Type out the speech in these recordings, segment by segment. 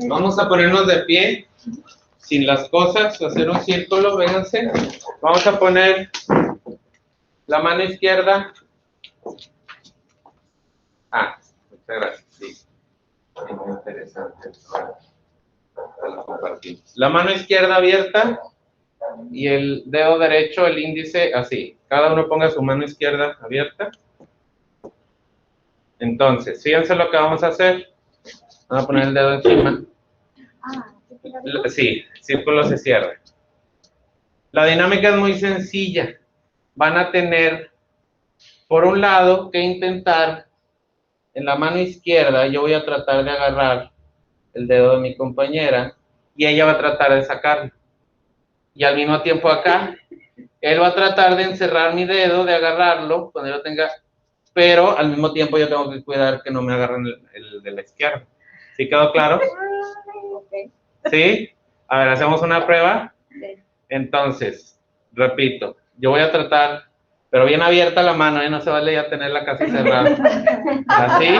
Vamos a ponernos de pie, sin las cosas, hacer un círculo, vénganse. Vamos a poner la mano izquierda. Muchas gracias, sí. Muy interesante. Lo compartimos. La mano izquierda abierta y el dedo derecho, el índice, así. Cada uno ponga su mano izquierda abierta. Entonces, fíjense lo que vamos a hacer. Vamos a poner el dedo encima. Sí, el círculo se cierra. La dinámica es muy sencilla. Van a tener, por un lado, que intentar, en la mano izquierda, yo voy a tratar de agarrar el dedo de mi compañera y ella va a tratar de sacarlo. Y al mismo tiempo acá, él va a tratar de encerrar mi dedo, de agarrarlo, cuando yo tenga, pero al mismo tiempo yo tengo que cuidar que no me agarren el de la izquierda. ¿Sí quedó claro? ¿Sí? A ver, hacemos una prueba. Entonces, repito, yo voy a tratar, pero bien abierta la mano, no se vale ya tenerla casi cerrada. ¿Así?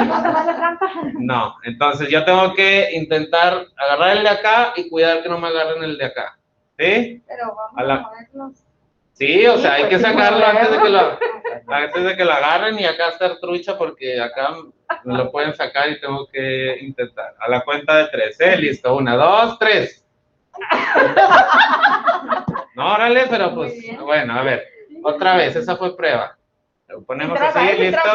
No, entonces yo tengo que intentar agarrar el de acá y cuidar que no me agarren el de acá. ¿Sí? Pero vamos a movernos. Sí, o sea, hay que sacarlo antes de que lo agarren y acá estar trucha porque acá me lo pueden sacar y tengo que intentar. A la cuenta de 3, ¿eh? Listo, 1, 2, 3. No, órale, pero pues, bueno, a ver, otra vez, esa fue prueba. Lo ponemos así, listo.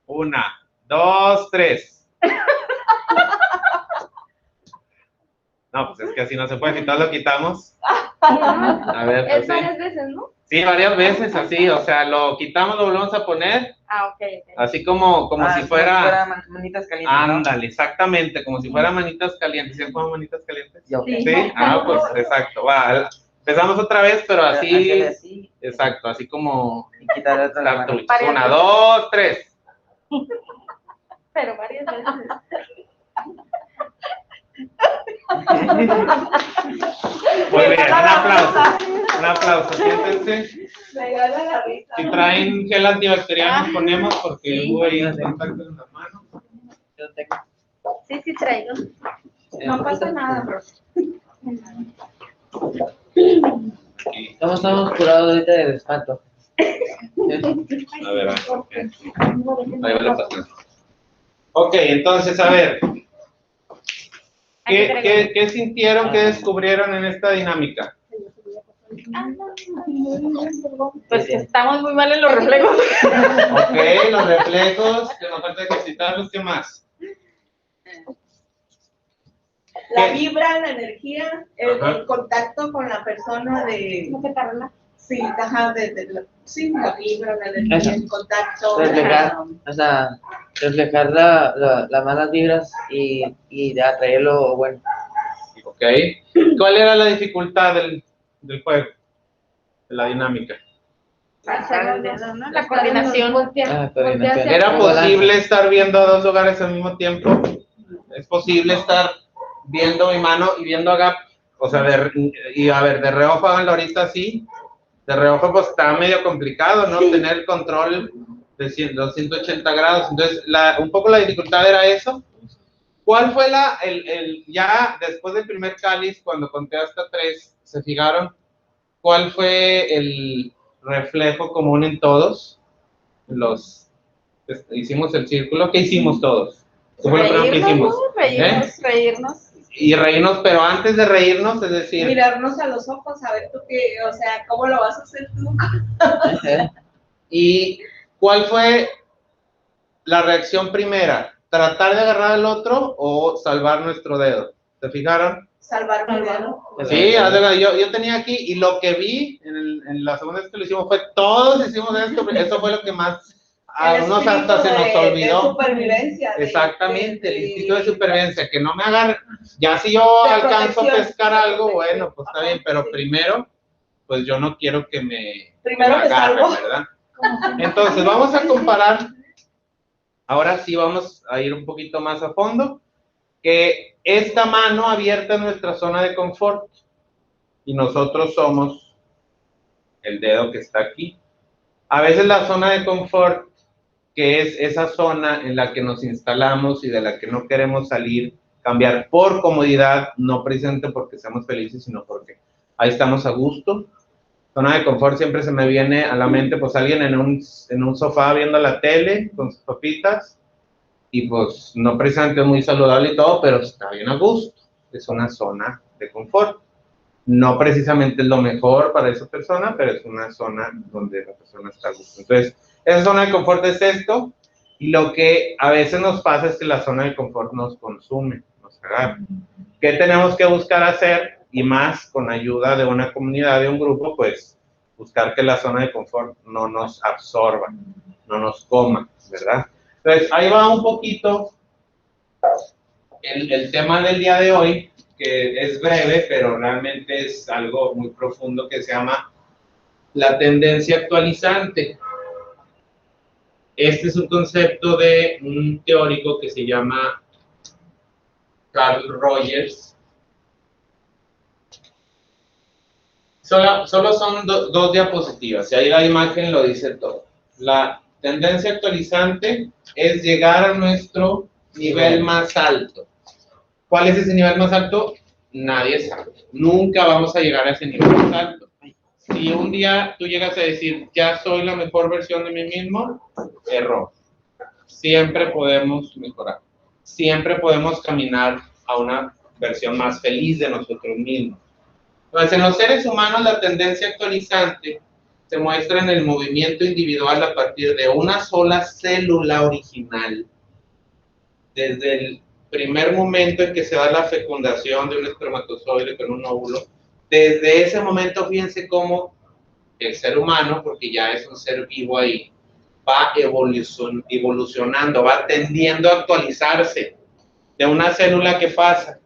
1, 2, 3. No, pues es que así no se puede, si todos lo quitamos. A ver, Es así. varias veces, ¿no? Sí, varias veces así, o sea, lo quitamos, lo volvemos a poner. Ok. Así como si fuera manitas calientes, ándale, ¿no? Exactamente, como si fuera manitas calientes. ¿Sí pongo manitas calientes? Sí. ¿Sí? Pues exacto, va. Empezamos otra vez, pero así. Exacto, así como y quitarle otra la mano. 1, 2, 3. Pero varias veces. Muy bien, un aplauso. Un aplauso, siéntense. Me gana la risa. Si traen gel antibacteriano, ponemos porque hubo ahí contacto en las manos. Sí, traigo. No pasa nada, bro. Estamos curados ahorita del espanto. A ver, ahí va la pasión. Ok, entonces, a ver. ¿Qué sintieron, qué descubrieron en esta dinámica? Pues que estamos muy mal en los reflejos. Ok, los reflejos, que nos falta ejercitarlos, ¿qué más? La vibra, la energía, el contacto con la persona de... ¿No te carga? Sí, ajá, sí, la vibra, la energía, el contacto. Reflejar las malas vibras y de atraerlo bueno. Ok. ¿Cuál era la dificultad del juego? De la dinámica. La coordinación. ¿Era posible estar viendo a dos lugares al mismo tiempo? ¿Es posible estar viendo mi mano y viendo a Gap? O sea, de reojo háganlo ahorita así. De reojo pues está medio complicado, ¿no? Tener el control de los 180 grados. Entonces, un poco la dificultad era eso. ¿Cuál fue ya después del primer cáliz, cuando conté hasta 3, se fijaron? ¿Cuál fue el reflejo común en todos? Hicimos el círculo. ¿Qué hicimos todos? ¿Qué fue lo primero que hicimos? Reírnos. Y reírnos, pero antes de reírnos, es decir... Mirarnos a los ojos, a ver tú qué, o sea, ¿cómo lo vas a hacer tú? ¿Y cuál fue la reacción primera? ¿Tratar de agarrar al otro o salvar nuestro dedo? ¿Se fijaron? Salvar mi dedo. Sí, yo tenía aquí, y lo que vi en la segunda vez que lo hicimos fue, todos hicimos esto, eso fue lo que más... A unos hasta se nos olvidó. De supervivencia. Exactamente, el instinto de supervivencia, que no me agarre. Ya si yo alcanzo a pescar algo, bueno, pues está bien, pero primero, pues yo no quiero que me agarren, ¿verdad? Entonces, vamos a comparar. Ahora sí vamos a ir un poquito más a fondo. Que esta mano abierta es nuestra zona de confort. Y nosotros somos el dedo que está aquí. A veces la zona de confort, que es esa zona en la que nos instalamos y de la que no queremos salir, cambiar por comodidad, no precisamente porque seamos felices, sino porque ahí estamos a gusto. Zona de confort siempre se me viene a la mente, pues alguien en un sofá viendo la tele con sus papitas, y pues no precisamente muy saludable y todo, pero está bien a gusto. Es una zona de confort. No precisamente es lo mejor para esa persona, pero es una zona donde la persona está a gusto. Entonces, esa zona de confort es esto, y lo que a veces nos pasa es que la zona de confort nos consume, nos agarra. ¿Qué tenemos que buscar hacer? Y más con ayuda de una comunidad, de un grupo, pues buscar que la zona de confort no nos absorba, no nos coma, ¿verdad? Entonces, ahí va un poquito el tema del día de hoy, que es breve, pero realmente es algo muy profundo, que se llama la tendencia actualizante. Este es un concepto de un teórico que se llama Carl Rogers. Solo son dos diapositivas, y ahí la imagen lo dice todo. La tendencia actualizante es llegar a nuestro nivel más alto. ¿Cuál es ese nivel más alto? Nadie sabe. Nunca vamos a llegar a ese nivel más alto. Si un día tú llegas a decir, ya soy la mejor versión de mí mismo, error. Siempre podemos mejorar. Siempre podemos caminar a una versión más feliz de nosotros mismos. Entonces, en los seres humanos, la tendencia actualizante se muestra en el movimiento individual a partir de una sola célula original. Desde el primer momento en que se da la fecundación de un espermatozoide con un óvulo, desde ese momento, fíjense cómo el ser humano, porque ya es un ser vivo ahí, va evolucionando, va tendiendo a actualizarse. De una célula, ¿qué pasa?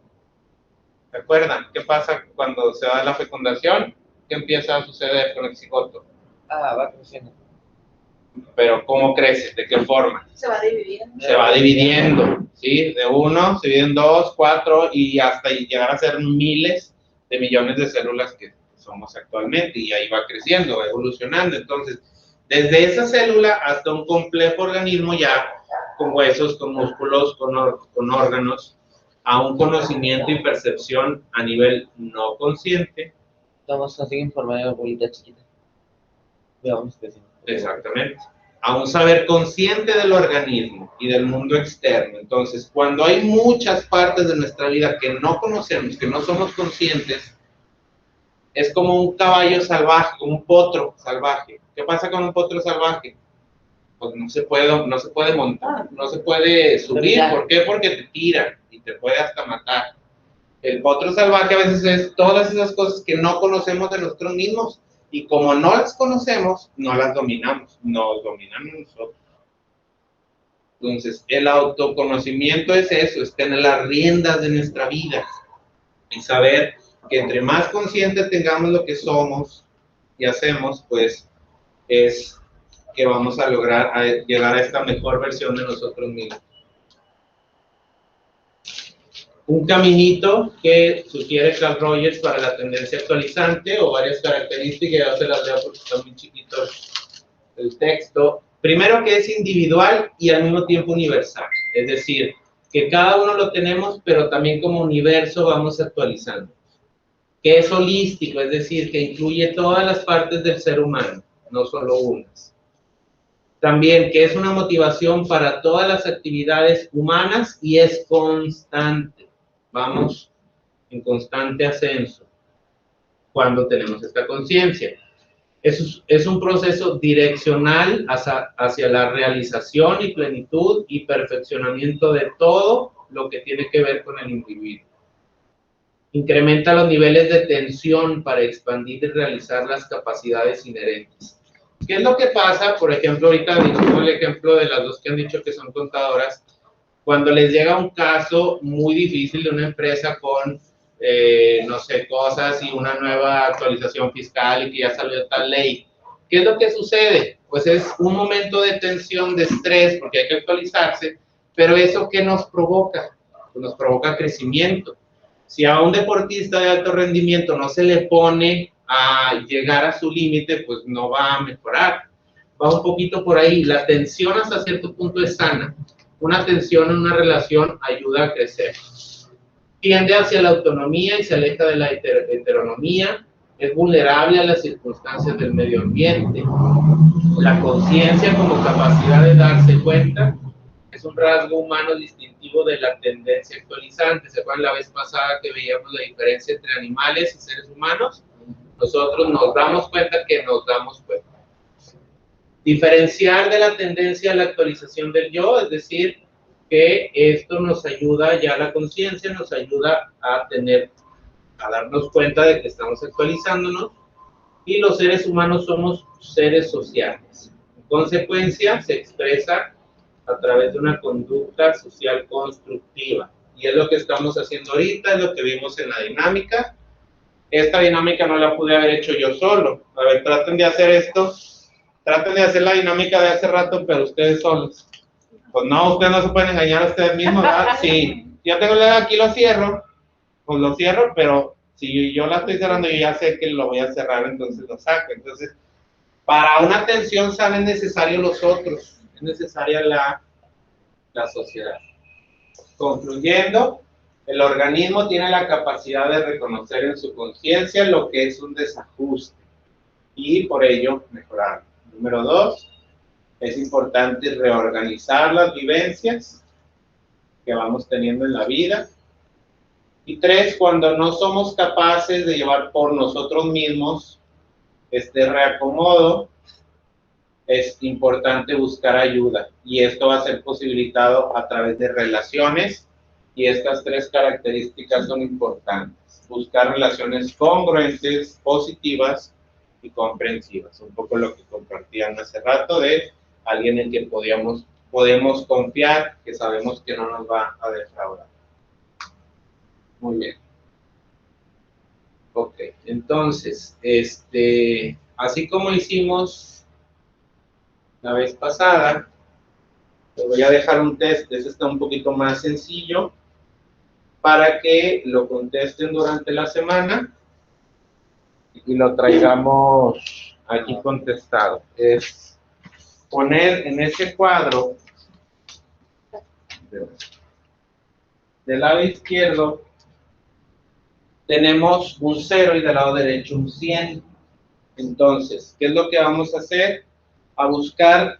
¿Recuerdan? ¿Qué pasa cuando se da la fecundación? ¿Qué empieza a suceder con el cigoto? Va creciendo. Pero ¿cómo crece? ¿De qué forma? Se va dividiendo. Se va dividiendo, ¿sí? De uno, se dividen 2, 4 y hasta llegar a ser miles de millones de células que somos actualmente, y ahí va creciendo, va evolucionando. Entonces, desde esa célula hasta un complejo organismo ya con huesos, con músculos, con órganos, a un conocimiento y percepción a nivel no consciente. Estamos así en forma de bolita chiquita. Veamos qué hacemos. Exactamente. A un saber consciente del organismo y del mundo externo. Entonces, cuando hay muchas partes de nuestra vida que no conocemos, que no somos conscientes, es como un caballo salvaje, como un potro salvaje. ¿Qué pasa con un potro salvaje? Pues no se puede montar, no se puede subir. ¿Por qué? Porque te tira y te puede hasta matar. El potro salvaje a veces es todas esas cosas que no conocemos de nosotros mismos, y como no las conocemos, no las dominamos, nos dominan nosotros. Entonces, el autoconocimiento es eso, es tener las riendas de nuestra vida y saber que entre más conscientes tengamos lo que somos y hacemos, pues es que vamos a lograr llegar a esta mejor versión de nosotros mismos. Un caminito que sugiere Carl Rogers para la tendencia actualizante, o varias características, ya se las leo porque está muy chiquito el texto. Primero, que es individual y al mismo tiempo universal, es decir, que cada uno lo tenemos, pero también como universo vamos actualizando. Que es holístico, es decir, que incluye todas las partes del ser humano, no solo unas. También que es una motivación para todas las actividades humanas y es constante. Vamos en constante ascenso cuando tenemos esta conciencia. Es un proceso direccional hacia la realización y plenitud y perfeccionamiento de todo lo que tiene que ver con el individuo. Incrementa los niveles de tensión para expandir y realizar las capacidades inherentes. ¿Qué es lo que pasa? Por ejemplo, ahorita dijimos el ejemplo de las dos que han dicho que son contadoras. Cuando les llega un caso muy difícil de una empresa con, no sé, cosas y una nueva actualización fiscal y que ya salió tal ley, ¿qué es lo que sucede? Pues es un momento de tensión, de estrés, porque hay que actualizarse, pero ¿eso qué nos provoca? Pues nos provoca crecimiento. Si a un deportista de alto rendimiento no se le pone a llegar a su límite, pues no va a mejorar. Va un poquito por ahí. La tensión hasta cierto punto es sana. Una tensión en una relación ayuda a crecer. tiende hacia la autonomía y se aleja de la heteronomía, es vulnerable a las circunstancias del medio ambiente. La conciencia como capacidad de darse cuenta es un rasgo humano distintivo de la tendencia actualizante. ¿Se acuerdan la vez pasada que veíamos la diferencia entre animales y seres humanos? Nosotros nos damos cuenta que nos damos cuenta. Diferenciar de la tendencia a la actualización del yo, es decir, que esto nos ayuda, ya la conciencia nos ayuda a darnos cuenta de que estamos actualizándonos, y los seres humanos somos seres sociales. En consecuencia, se expresa a través de una conducta social constructiva, y es lo que estamos haciendo ahorita, es lo que vimos en la dinámica. Esta dinámica no la pude haber hecho yo solo. A ver, traten de hacer esto. Traten de hacer la dinámica de hace rato, pero ustedes solos. Pues no, ustedes no se pueden engañar a ustedes mismos, ¿verdad? Sí, yo tengo aquí lo cierro, pues lo cierro, pero si yo la estoy cerrando, yo ya sé que lo voy a cerrar, entonces lo saco. Entonces, para una atención salen necesarios los otros, es necesaria la sociedad. Concluyendo, el organismo tiene la capacidad de reconocer en su conciencia lo que es un desajuste y por ello mejorar. Número 2, es importante reorganizar las vivencias que vamos teniendo en la vida. Y 3, cuando no somos capaces de llevar por nosotros mismos este reacomodo, es importante buscar ayuda. Y esto va a ser posibilitado a través de relaciones. Y estas 3 características son importantes. Buscar relaciones congruentes, positivas y comprensivas. Un poco lo que compartían hace rato de alguien en quien podemos confiar, que sabemos que no nos va a defraudar. Muy bien. Ok, entonces, así como hicimos la vez pasada, les voy a dejar un test, este está un poquito más sencillo, para que lo contesten durante la semana y lo traigamos aquí contestado. Es poner en ese cuadro del lado izquierdo tenemos un 0 y del lado derecho un 100. Entonces, ¿qué es lo que vamos a hacer? A buscar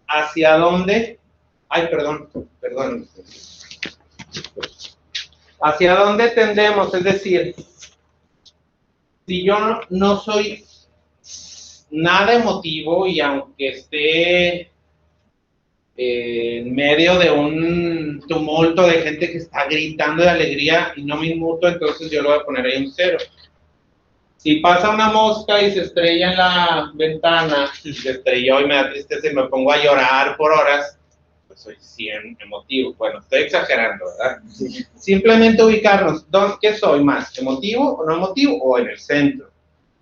hacia dónde, perdón, hacia dónde tendemos, es decir, si yo no soy nada emotivo y aunque esté en medio de un tumulto de gente que está gritando de alegría y no me inmuto, entonces yo le voy a poner ahí un 0. Si pasa una mosca y se estrella en la ventana, y se estrelló y me da tristeza y me pongo a llorar por horas, pues soy 100 emotivo. Bueno, estoy exagerando, ¿verdad? Sí. Simplemente ubicarnos, ¿qué soy más? ¿Emotivo o no emotivo? O en el centro.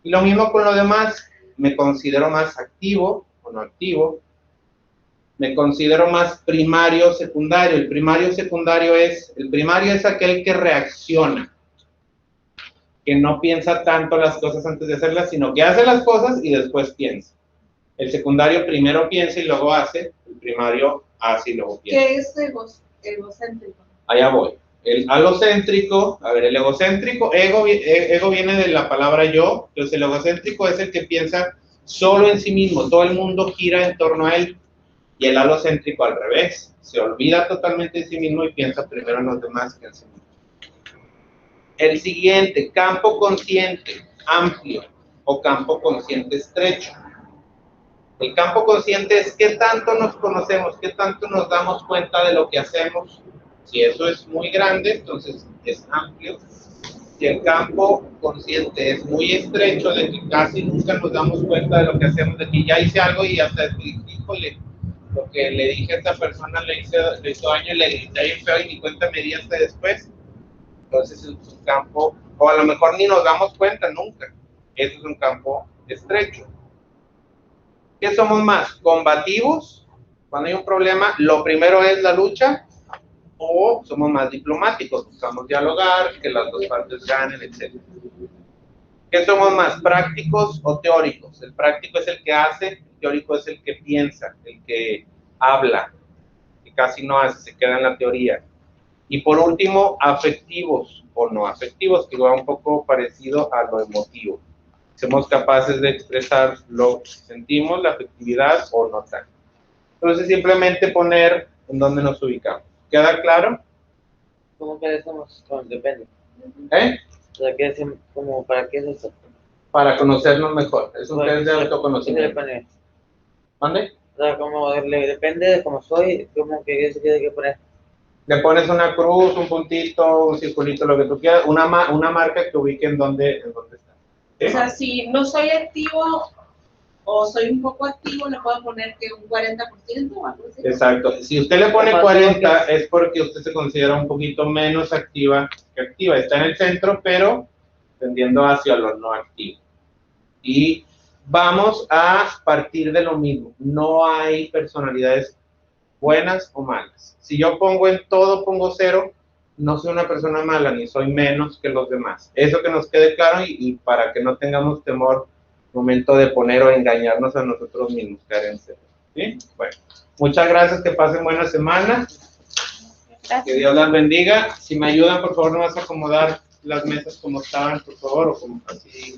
Y lo mismo con lo demás, me considero más activo o no activo. Me considero más primario o secundario. El primario es aquel que reacciona, que no piensa tanto las cosas antes de hacerlas, sino que hace las cosas y después piensa. El secundario primero piensa y luego hace, el primario hace y luego piensa. ¿Qué es egocéntrico? Allá voy. El alocéntrico, el egocéntrico, ego viene de la palabra yo, entonces el egocéntrico es el que piensa solo en sí mismo, todo el mundo gira en torno a él, y el alocéntrico al revés, se olvida totalmente de sí mismo y piensa primero en los demás que en sí mismo. El siguiente, campo consciente amplio o campo consciente estrecho. El campo consciente es qué tanto nos conocemos, qué tanto nos damos cuenta de lo que hacemos. Si eso es muy grande, entonces es amplio. Si el campo consciente es muy estrecho, de que casi nunca nos damos cuenta de lo que hacemos, de que ya hice algo y hasta híjole, lo que le dije a esta persona le hizo daño y le grité bien feo y ni cuenta me di hasta después. Entonces es un campo, o a lo mejor ni nos damos cuenta nunca. Eso es un campo estrecho. ¿Qué somos más? ¿Combativos? Cuando hay un problema, lo primero es la lucha, o somos más diplomáticos, buscamos dialogar, que las dos partes ganen, etc. ¿Qué somos más? ¿Prácticos o teóricos? El práctico es el que hace, el teórico es el que piensa, el que habla, que casi no hace, se queda en la teoría. Y por último, afectivos o no afectivos, que va un poco parecido a lo emotivo. Somos capaces de expresar lo que sentimos, la afectividad o no tanto. Entonces, simplemente poner en dónde nos ubicamos. ¿Queda claro? ¿Cómo que somos? Depende. ¿Eh? O sea, ¿qué es, como, ¿para qué es eso? Para conocernos mejor. Es un test de ¿Qué se le autoconocimiento. pone? ¿Dónde? O sea, como depende de cómo soy, como que qué se tiene que poner. Le pones una cruz, un puntito, un circulito, lo que tú quieras, una marca que ubique en dónde está. ¿Sí? O sea, si no soy activo o soy un poco activo, le puedo poner que un 40% o algo así. Exacto. Si usted le pone 40 es porque usted se considera un poquito menos activa que activa. Está en el centro, pero tendiendo hacia lo no activo. Y vamos a partir de lo mismo. No hay personalidades buenas o malas. Si yo pongo en todo, pongo 0, no soy una persona mala, ni soy menos que los demás. Eso que nos quede claro y para que no tengamos temor momento de poner o engañarnos a nosotros mismos, caer en 0. ¿Sí? Bueno, muchas gracias, que pasen buena semana. Gracias. Que Dios las bendiga. Si me ayudan, por favor, no vas a acomodar las mesas como estaban, por favor, o como así.